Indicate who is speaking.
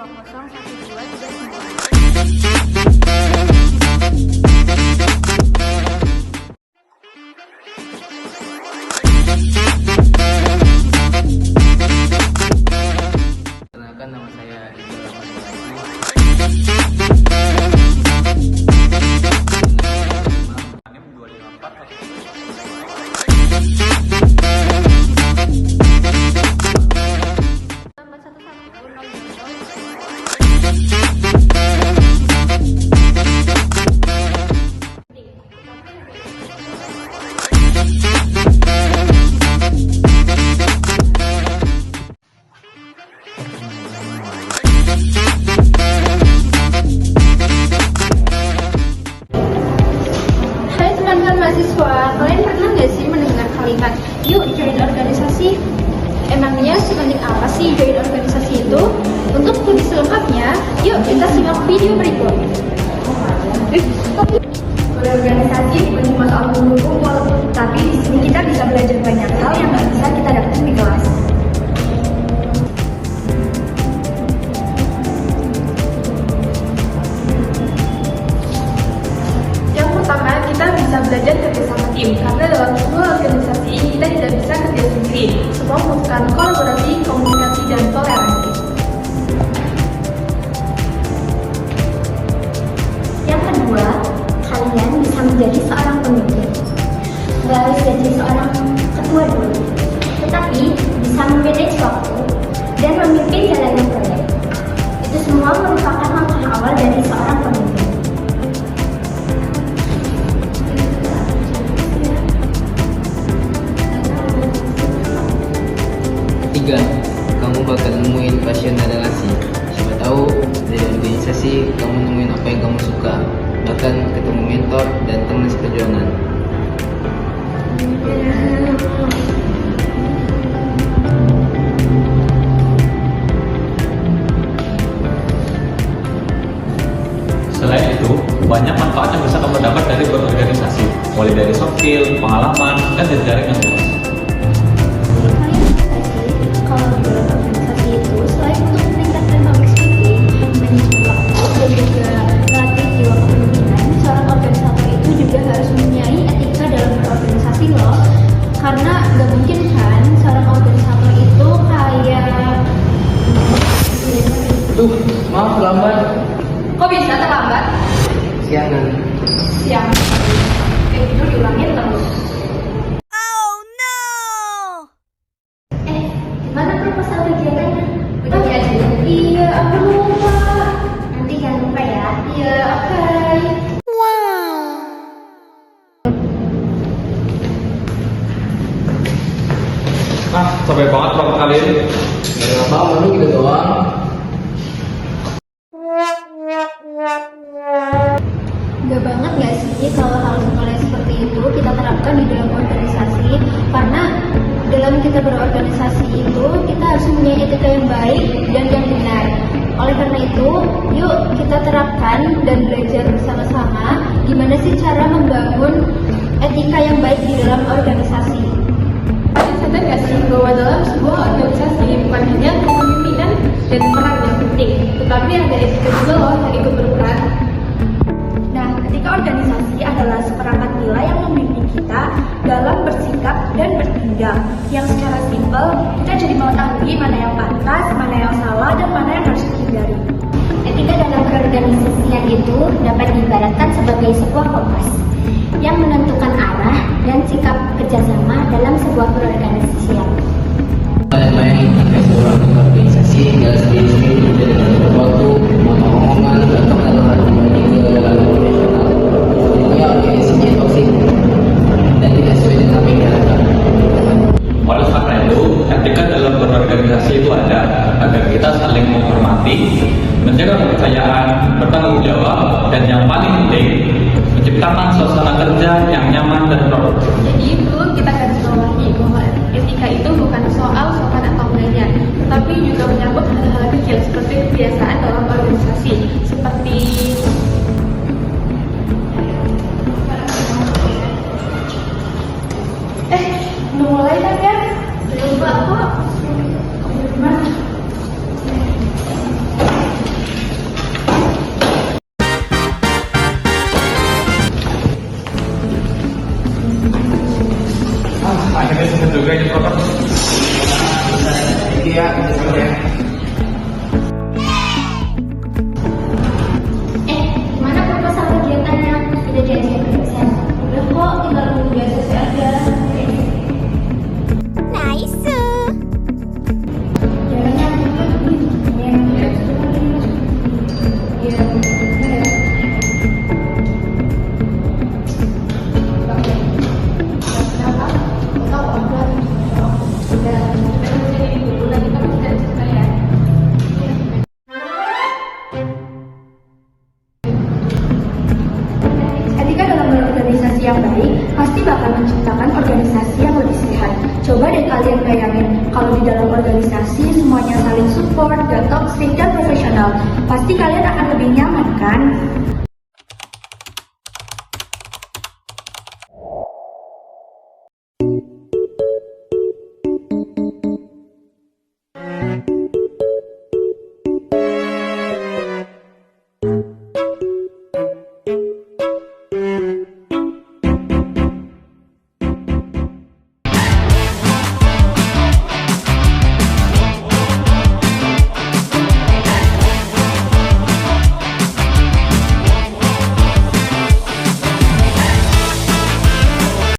Speaker 1: Kenalkan, nama saya Iqbal Ahmad.
Speaker 2: Hai teman-teman mahasiswa, kalian pernah nggak sih mendengar kalimat "yuk join organisasi"? Emangnya sepenting apa sih join organisasi itu? Untuk lebih selengkapnya, yuk kita simak video berikut.
Speaker 3: Berorganisasi bukan cuma soal kumpul, tapi di sini kita bisa belajar banyak hal yang nggak bisa kita dapetin di kelas. Yang pertama, kita bisa belajar kerja sama tim, karena dalam sebuah organisasi kita tidak bisa kerja sendiri. Semua membutuhkan kolaborasi, komunikasi, dan toleransi.
Speaker 4: Yang kedua, kalian bisa menjadi seorang pemimpin. Gak harus jadi seorang ketua dulu, tetapi bisa memanage waktu dan memimpin jalannya proyek. Itu semua merupakan langkah awal dari seorang pemimpin.
Speaker 1: Ketiga, kamu bakal nemuin passion dan relasi. Siapa tahu dari organisasi kamu nemuin apa yang kamu suka, bahkan ketemu mentor dan teman seperjuangan.
Speaker 5: Selain itu, banyak manfaat yang bisa kamu dapat dari berorganisasi, mulai dari soft skill, pengalaman, dan jejaring yang luas.
Speaker 4: Kalau di dalam organisasi itu, selain untuk meningkatkan public speaking, manajemen waktu, dan juga melatih jiwa kepemimpinan, seorang organisator itu juga harus mempunyai etika dalam berorganisasi loh. Karena gak mungkin kan seorang organisator itu kayak
Speaker 1: Maaf lambat.
Speaker 3: Kok bisa terlambat?
Speaker 1: Siangan.
Speaker 3: Siang. Itu diulangin terus.
Speaker 4: gimana proposal kegiatannya?
Speaker 3: Udah diajarin.
Speaker 4: Iya, aku lupa. Nanti jangan lupa ya.
Speaker 3: Iya, oke.
Speaker 5: Nah, capek banget bang kalian.
Speaker 1: Gak apa-apa, lu gitu doang.
Speaker 2: Gak banget gak sih kalau hal mulai seperti itu kita terapkan di dalam organisasi, karena dalam kita berorganisasi itu kita harus mempunyai etika yang baik dan yang benar. Oleh karena itu, yuk kita terapkan dan belajar bersama-sama gimana sih cara membangun etika yang baik di dalam organisasi.
Speaker 3: Kalian sadar nggak sih bahwa dalam sebuah organisasi bukan hanya kepemimpinan dan peran yang penting, tetapi ada etika juga loh yang ikut berperan. Nah, etika organisasi adalah seperangkat nilai yang membimbing kita dalam bersikap dan bertindak. Yang secara simpel, kita jadi mengetahui mana yang pantas, mana yang salah, dan mana yang harus dihindari.
Speaker 4: Etika dalam berorganisasian itu dapat diibaratkan sebagai sebuah kompas yang menentukan arah dan sikap kerjasama dalam sebuah berorganisasian.
Speaker 1: Kalian bayangin jika seorang organisasi gak sendiri-sendiri dari satu waktu, omongan, atau kata-kata pribadi ke dalam profesional. Sehingga organisasinya toksik dan tidak sesuai dengan apa yang diharapkan.
Speaker 5: Oleh karena itu, etika dalam berorganisasi itu ada agar kita saling menghormati, menjaga kepercayaan, bertanggung jawab, dan yang paling penting, menciptakan suasana kerja yang nyaman dan produktif.
Speaker 3: Jadi perlu kita garis bawahi bahwa etika itu bukan soal sopan atau enggaknya, tetapi juga menyangkut hal-hal kecil seperti kebiasaan dalam organisasi, seperti